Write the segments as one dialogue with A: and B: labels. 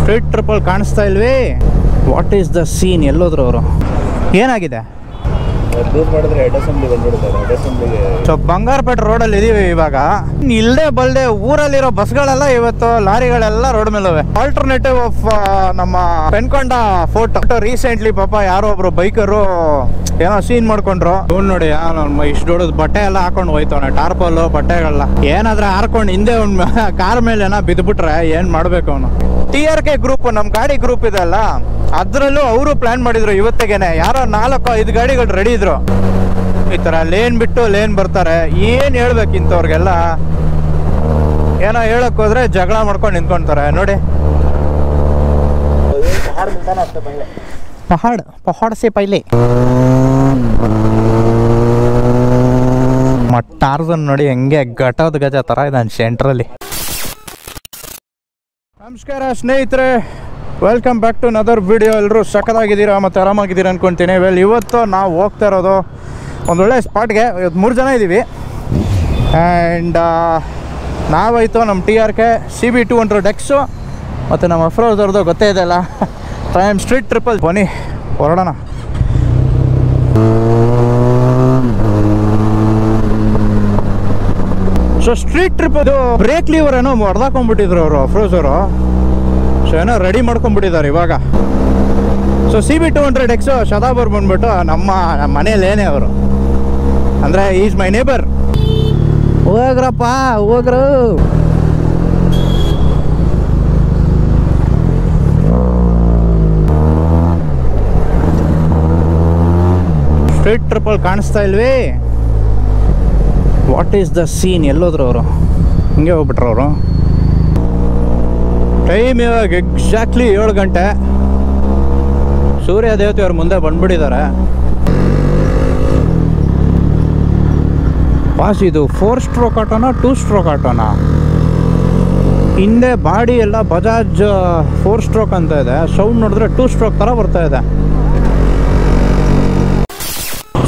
A: Street triple ಕಾಣಿಸ್ತಾ ಇಲ್ವೇ? What is the scene? ಎಲ್ಲೋದ್ರು ಅವರು? ಏನಾಗಿದೆ? ಸೊ ಬಂಗಾರಪೇಟೆ ರೋಡಲ್ಲಿ ಇದೀವಿ ಇವಾಗ. ಇಲ್ಲದೆ ಬಲ್ದೆ ಊರಲ್ಲಿರೋ ಬಸ್ಗಳೆಲ್ಲ ಇವತ್ತು ಲಾರಿಗಳೆಲ್ಲ ರೋಡ್ ಮೇಲವೆ. ಆಲ್ಟರ್ನೇಟಿವ್ ಆಫ್ ನಮ್ಮ ಪೆನ್ಕೊಂಡ ಫೋರ್ಟ್. ರೀಸೆಂಟ್ಲಿ ಪಾಪ ಯಾರೋ ಒಬ್ರು ಬೈಕರು ಏನೋ ಸೀನ್ ಮಾಡ್ಕೊಂಡ್ರು. ಇವ್ನು ನೋಡಿ ಇಷ್ಟು ದೊಡ್ಡದು ಬಟ್ಟೆ ಎಲ್ಲ ಹಾಕೊಂಡು ಹೋಯ್ತವನೆ, ಟಾರ್ಪಲ್ ಬಟ್ಟೆಗಳನ್ನ. ಏನಾದ್ರೆ ಹಾರ್ಕೊಂಡು ಹಿಂದೆ ಒಂದು ಕಾರ್ ಮೇಲೆ ಏನೋ ಬಿದ್ದುಬಿಟ್ರೆ ಏನ್ ಮಾಡ್ಬೇಕು ಅವನು? TRK ಗ್ರೂಪ್, ನಮ್ ಗಾಡಿ ಗ್ರೂಪ್ ಇದೆ ಅಲ್ಲ, ಅದ್ರಲ್ಲೂ ಅವರು ಪ್ಲಾನ್ ಮಾಡಿದ್ರು ಇವತ್ತಿಗೆನೆ. ಯಾರೋ 4-5 ಗಾಡಿಗಳು ರೆಡಿ ಇದ್ರು. ಈ ತರ ಲೇನ್ ಬಿಟ್ಟು ಲೇನ್ ಬರ್ತಾರೆ. ಏನ್ ಹೇಳ್ಬೇಕು ಇಂಥವ್ರಿಗೆಲ್ಲ? ಏನೋ ಹೇಳಕ್ ಹೋದ್ರೆ ಜಗಳ ಮಾಡ್ಕೊಂಡು ನಿಂತ್ಕೊಂತಾರೆ ನೋಡಿ. ಪಹಾಡ್ ಸೆ ಪೈಲೆ ಟಾರ್ಜನ್ ನೋಡಿ ಹೆಂಗೆ ಘಟದ ಗಜ ತರ ಇದ್ದಾನೆ ಸೆಂಟ್ರಲ್ಲಿ. ನಮಸ್ಕಾರ ಸ್ನೇಹಿತರೆ, welcome back to another video. ಎಲ್ಲರೂ ಸಖತ್ತಾಗಿದ್ದೀರಾ ಮತ್ತು ಆರಾಮಾಗಿದ್ದೀರಾ ಅಂದ್ಕೊತೀನಿ. ಇವತ್ತು ನಾವು ಹೋಗ್ತಾ ಇರೋದು ಒಂದೊಳ್ಳೆ ಸ್ಪಾಟ್ಗೆ. ಇವತ್ತು 3 ಜನ ಇದ್ದೀವಿ. ಆ್ಯಂಡ್ ನಾವಾಯಿತು ನಮ್ಮ TRK CB200X ಮತ್ತು ನಮ್ಮ ಅಫ್ರೋಜ್ದವ್ರದ್ದು ಗೊತ್ತೇ ಇದೆಯಲ್ಲ, ಟ್ರಯಮ್ ಸ್ಟ್ರೀಟ್ ಟ್ರಿಪಲ್. ಬನ್ನಿ ಹೊರಡೋಣ. ಸೊ ಸ್ಟ್ರೀಟ್ ಟ್ರಿಪ್ ಅದು ಬ್ರೇಕ್ ಲೀವರ್ ಏನೋ ಹೊಡೆದಾಕೊಂಡ್ಬಿಟ್ಟಿದ್ರು ಅವರು ಅಫ್ರೋಜವರು. ಸೊ ಏನೋ ರೆಡಿ ಮಾಡ್ಕೊಂಡ್ಬಿಟ್ಟಿದ್ದಾರೆ ಇವಾಗ. ಸೊ CB200X ಶದಾಬರ್ ಬಂದ್ಬಿಟ್ಟು ನಮ್ಮ ಮನೇಲೇನೆ ಅವರು, ಅಂದರೆ ಈಸ್ ಮೈ ನೇಬರ್. ಹೋಗ್ರಪ್ಪ ಹೋಗ್ರು. ಸ್ಟ್ರೀಟ್ ಟ್ರಿಪಲ್ ಕಾಣಿಸ್ತಾ ಇಲ್ವೇ? What is the scene? ಎಲ್ಲೋದ್ರು ಅವರು? ಹಿಂಗೆ ಹೋಗ್ಬಿಟ್ರು ಅವರು. ಟೈಮ್ ಇವಾಗ ಎಕ್ಸಾಕ್ಟ್ಲಿ 7 ಗಂಟೆ. ಸೂರ್ಯ ದೇವತೆ ಅವ್ರ ಮುಂದೆ ಬಂದ್ಬಿಟ್ಟಿದ್ದಾರೆ. ಪಾಸ್ ಇದು 4 ಸ್ಟ್ರೋಕ್ ಆಟೋನಾ 2 ಸ್ಟ್ರೋಕ್ ಆಟೋನಾ? ಹಿಂದೆ ಬಾಡಿ ಎಲ್ಲ ಬಜಾಜ್ 4 ಸ್ಟ್ರೋಕ್ ಅಂತ ಇದೆ. ಸೌಂಡ್ ನೋಡಿದ್ರೆ 2 ಸ್ಟ್ರೋಕ್ ಥರ ಬರ್ತಾ ಇದೆ.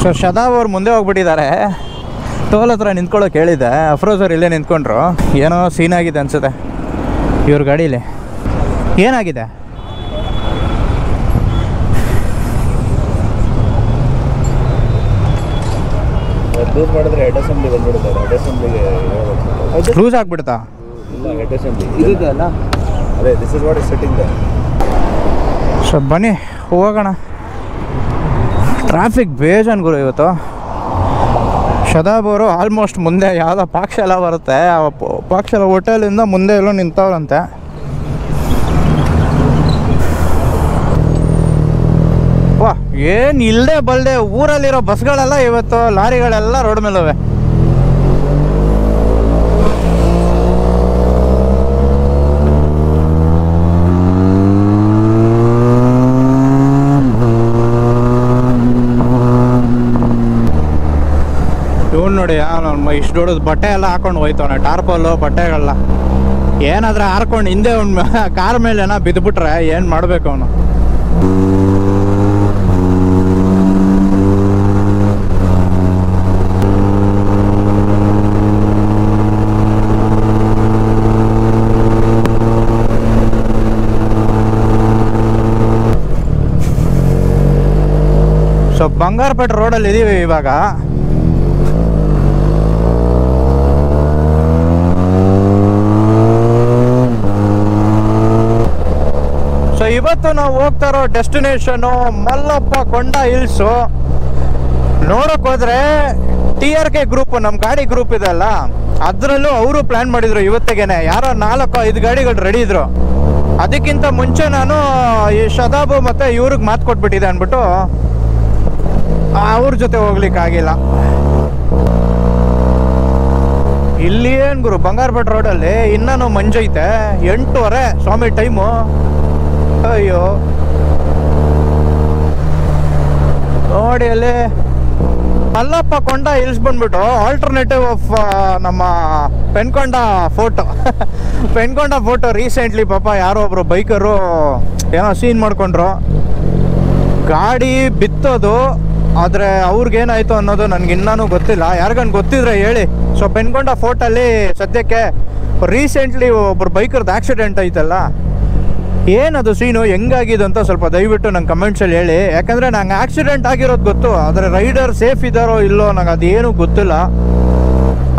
A: ಸೊ ಶದಾಬ್ ಅವ್ರು ಮುಂದೆ ಹೋಗ್ಬಿಟ್ಟಿದ್ದಾರೆ. ಟೋಲ್ ಹತ್ರ ನಿಂತ್ಕೊಳ್ಳೋಕೆ ಹೇಳಿದ್ದೆ. ಅಫ್ರೋಜರ್ ಇಲ್ಲೇ ನಿಂತ್ಕೊಂಡ್ರು. ಏನೋ ಸೀನ್ ಆಗಿದೆ ಅನ್ಸುತ್ತೆ ಇವ್ರ ಗಾಡೀಲಿ. ಏನಾಗಿದೆ? ಲೂಸ್ ಆಗ್ಬಿಡ್ತಾ? ಸೊ ಬನ್ನಿ ಹೋಗೋಣ. ಟ್ರಾಫಿಕ್ ಬೇಜಾನ್ ಗುರು ಇವತ್ತು. ಶದಾಬ್ ಅವರು ಆಲ್ಮೋಸ್ಟ್ ಮುಂದೆ ಯಾವುದೋ ಪಾಕಶಾಲ ಬರುತ್ತೆ, ಆ ಪಾಕಶಾಲ ಹೋಟೆಲಿಂದ ಮುಂದೆ ಎಲ್ಲೋ ನಿಂತವ್ರಂತೆ. ವಾ, ಏನು ಇಲ್ಲದೆ ಬಲ್ದೆ ಊರಲ್ಲಿರೋ ಬಸ್ಗಳೆಲ್ಲ ಇವತ್ತು ಲಾರಿಗಳೆಲ್ಲ ರೋಡ್ ಮೇಲವೆ. ಇವ್ನು ನೋಡಿ ಇಷ್ಟು ದೊಡ್ಡದು ಬಟ್ಟೆ ಎಲ್ಲ ಹಾಕೊಂಡು ಹೋಯ್ತವನೆ, ಟಾರ್ಪಲ್ಲು ಬಟ್ಟೆಗಳನ್ನ. ಏನಾದ್ರೆ ಹಾರ್ಕೊಂಡು ಹಿಂದೆ ಒಂದು ಕಾರ್ ಮೇಲೆ ಏನೋ ಬಿದ್ದುಬಿಟ್ರೆ ಏನು ಮಾಡಬೇಕು ಅವನು? ಸೊ ಬಂಗಾರಪೇಟೆ ರೋಡಲ್ಲಿ ಇದೀವಿ ಇವಾಗ. ಸೊ ಇವತ್ತು ನಾವು ಹೋಗ್ತಾ ಇರೋ ಡೆಸ್ಟಿನೇಷನು ಮಲ್ಲಪ್ಪ ಕೊಂಡ ಹಿಲ್ಸು. ನೋಡಕ್ ಹೋದ್ರೆ TRK ಗ್ರೂಪ್, ನಮ್ಮ ಗಾಡಿ ಗ್ರೂಪ್ ಇದೆ ಅಲ್ಲ, ಅದ್ರಲ್ಲೂ ಅವರು ಪ್ಲಾನ್ ಮಾಡಿದ್ರು ಇವತ್ತಿಗೆನೆ. ಯಾರೋ 4-5 ಗಾಡಿಗಳು ರೆಡಿ ಇದ್ರು. ಅದಕ್ಕಿಂತ ಮುಂಚೆ ನಾನು ಈ ಶದಾಬು ಮತ್ತೆ ಇವ್ರಿಗೆ ಮಾತು ಕೊಟ್ಬಿಟ್ಟಿದೆ ಅಂದ್ಬಿಟ್ಟು ಅವ್ರ ಜೊತೆ ಹೋಗ್ಲಿಕ್ಕಾಗಿಲ್ಲ. ಇಲ್ಲಿ ಏನು ಗುರು, ಬಂಗಾರಪೇಟೆ ರೋಡಲ್ಲಿ ಇನ್ನೂ ಮಂಜೈತೆ. 8:30 ಸ್ವಾಮಿ ಟೈಮು. ಅಯ್ಯೋ ನೋಡಿ ಅಲ್ಲಿ ಮಲ್ಲಪ್ಪ ಕೊಂಡ ಹಿಲ್ಸ್ ಬಂದ್ಬಿಟ್ಟು ಆಲ್ಟರ್ನೇಟಿವ್ ಆಫ್ ನಮ್ಮ ಪೆನ್ಕೊಂಡ ಫೋರ್ಟ್. ಪೆನ್ಕೊಂಡ ಫೋರ್ಟ್ ರೀಸೆಂಟ್ಲಿ ಪಾಪ ಯಾರೋ ಒಬ್ರು ಬೈಕರು ಏನೋ ಸೀನ್ ಮಾಡ್ಕೊಂಡ್ರು. ಗಾಡಿ ಬಿತ್ತೋದು, ಆದರೆ ಅವ್ರಿಗೇನಾಯ್ತು ಅನ್ನೋದು ನನಗಿನ್ನೂ ಗೊತ್ತಿಲ್ಲ. ಯಾರಿಗನ್ ಗೊತ್ತಿದ್ರೆ ಹೇಳಿ. ಸೊ ಪೆನ್ಕೊಂಡ ಫೋರ್ಟಲ್ಲಿ ಸದ್ಯಕ್ಕೆ ರೀಸೆಂಟ್ಲಿ ಒಬ್ರು ಬೈಕರ್ದು ಆಕ್ಸಿಡೆಂಟ್ ಐತಲ್ಲ, ಏನದು ಸೀನು ಹೆಂಗಾಗಿದೆ ಅಂತ ಸ್ವಲ್ಪ ದಯವಿಟ್ಟು ನಂಗೆ ಕಮೆಂಟ್ಸಲ್ಲಿ ಹೇಳಿ. ಯಾಕಂದರೆ ನಂಗೆ ಆಕ್ಸಿಡೆಂಟ್ ಆಗಿರೋದು ಗೊತ್ತು, ಆದರೆ ರೈಡರ್ ಸೇಫ್ ಇದ್ದಾರೋ ಇಲ್ಲೋ ನಂಗೆ ಅದೇನು ಗೊತ್ತಿಲ್ಲ.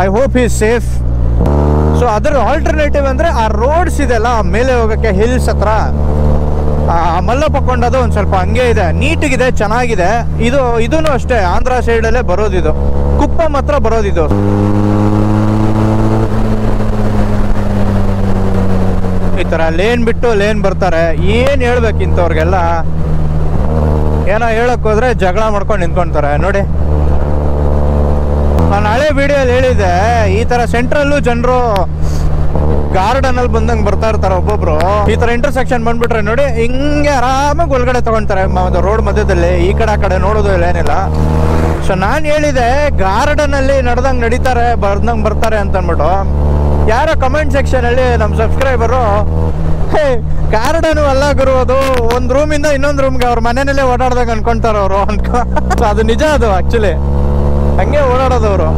A: I hope is safe. So ಅದರ ಆಲ್ಟರ್ನೇಟಿವ್ ಅಂದರೆ ಆ ರೋಡ್ಸ್ ಇದೆಲ್ಲ ಮೇಲೆ ಹೋಗೋಕ್ಕೆ ಹಿಲ್ಸ್ ಹತ್ರ ಮಲ್ಲಪ್ಪಕೊಂಡದು ಒಂದು ಸ್ವಲ್ಪ ಹಂಗೆ ಇದೆ, ನೀಟಿಗಿದೆ, ಚೆನ್ನಾಗಿದೆ. ಇದೂ ಅಷ್ಟೇ ಆಂಧ್ರ ಸೈಡಲ್ಲೇ ಬರೋದಿದು, ಕುಪ್ಪಂ ಹತ್ರ ಬರೋದಿದು. ಈ ಥರ ಲೇನ್ ಬಿಟ್ಟು ಲೇನ್ ಬರ್ತಾರೆ. ಏನು ಹೇಳ್ಬೇಕು ಇಂಥವ್ರಿಗೆಲ್ಲ, ಏನೋ ಹೇಳಕ್ ಹೋದ್ರೆ ಜಗಳ ಮಾಡ್ಕೊಂಡು ನಿಂತ್ಕೊಳ್ತಾರೆ ನೋಡಿ. ನಾನು ಹಳೆ ವಿಡಿಯೋಲಿ ಹೇಳಿದ್ದೆ, ಈ ಥರ ಸೆಂಟ್ರಲ್ಲೂ ಜನರು ಗಾರ್ಡನಲ್ಲಿ ಬಂದಂಗೆ ಬರ್ತಾ ಇರ್ತಾರೆ ಒಬ್ಬೊಬ್ರು. ಈ ಥರ ಇಂಟರ್ಸೆಕ್ಷನ್ ಬಂದ್ಬಿಟ್ರೆ ನೋಡಿ ಹಿಂಗೆ ಆರಾಮಾಗಿ ಒಳಗಡೆ ತಗೊಳ್ತಾರೆ ರೋಡ್ ಮಧ್ಯದಲ್ಲಿ, ಈ ಕಡೆ ಆ ಕಡೆ ನೋಡೋದು ಇಲ್ಲ, ಏನಿಲ್ಲ. ಸೊ ನಾನು ಹೇಳಿದೆ ಗಾರ್ಡನಲ್ಲಿ ನಡೆದಂಗೆ ನಡೀತಾರೆ, ಬರ್ದಂಗೆ ಬರ್ತಾರೆ ಅಂತ ಅಂದ್ಬಿಟ್ಟು. ಯಾರೋ ಕಮೆಂಟ್ ಸೆಕ್ಷನಲ್ಲಿ ನಮ್ಮ ಸಬ್ಸ್ಕ್ರೈಬರು, ಹೇ ಗಾರ್ಡನು ಅಲ್ಲ ಗುರು, ಅದು ಒಂದು ರೂಮಿಂದ ಇನ್ನೊಂದು ರೂಮ್ಗೆ ಅವ್ರ ಮನೆಯಲ್ಲೇ ಓಡಾಡ್ದಾಗ ಅನ್ಕೊಂತಾರೆ ಅವರು ಅದು ನಿಜ, ಅದು ಆ್ಯಕ್ಚುಲಿ ಹಂಗೆ ಓಡಾಡೋದವರು.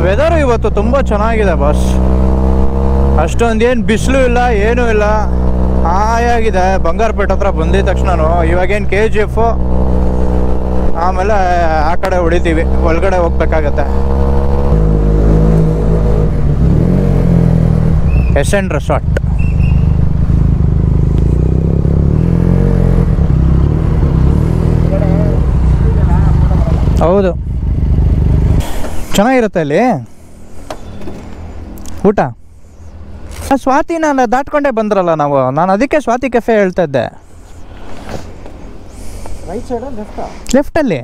A: ವೆದರು ಇವತ್ತು ತುಂಬ ಚೆನ್ನಾಗಿದೆ ಬಾಸ್. ಅಷ್ಟೊಂದೇನು ಬಿಸಿಲು ಇಲ್ಲ, ಏನೂ ಇಲ್ಲ, ಹಾಯಾಗಿದೆ. ಬಂಗಾರಪೇಟೆ ಹತ್ರ ಬಂದಿದ ತಕ್ಷಣ ಇವಾಗೇನು KGF, ಆಮೇಲೆ ಆ ಕಡೆ ಹೊಡಿತೀವಿ, ಒಳಗಡೆ ಹೋಗ್ಬೇಕಾಗತ್ತೆ. ಎಸೆಂಟ್ ರೆಸಾರ್ಟ್. ಹೌದು, ಚೆನ್ನಾಗಿರುತ್ತೆ ಅಲ್ಲಿ ಊಟ. ಸ್ವಾತಿ ನಾನು ದಾಟ್ಕೊಂಡೇ ಬಂದ್ರಲ್ಲ ನಾವು, ನಾನು ಅದಕ್ಕೆ ಸ್ವಾತಿ ಕೆಫೆ ಹೇಳ್ತಾ ಇದ್ದೆ.
B: ರೈಟ್ ಸೈಡ್
A: ಲೆಫ್ಟಲ್ಲಿ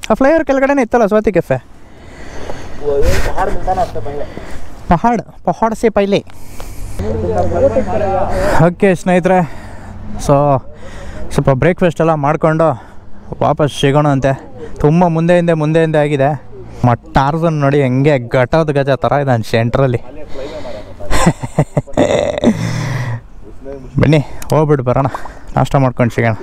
A: ಆ ಫ್ಲೈಓವರ್ ಕೆಳಗಡೆನೇ ಇತ್ತಲ್ಲ ಸ್ವಾತಿ ಕೆಫೆ. ಪಹಾಡ್ ಸೇ ಪೈಲೆ. ಓಕೆ ಸ್ನೇಹಿತರೆ, ಸೊ ಸ್ವಲ್ಪ ಬ್ರೇಕ್ಫಾಸ್ಟ್ ಎಲ್ಲ ಮಾಡಿಕೊಂಡು ವಾಪಸ್ ಸಿಗೋಣ ಅಂತೆ. ತುಂಬ ಮುಂದೆ ಆಗಿದೆ. ಟಾರ್ಜನ್ ನೋಡಿ ಹೆಂಗೆ ಘಟದ ಗಜ ಥರ ಇದೆ ಸೆಂಟ್ರಲ್ಲಿ. ಬನ್ನಿ ಹೋಗ್ಬಿಟ್ಟು ಬರೋಣ, ನಾಷ್ಟ ಮಾಡ್ಕೊಂಡು ಸಿಗೋಣ.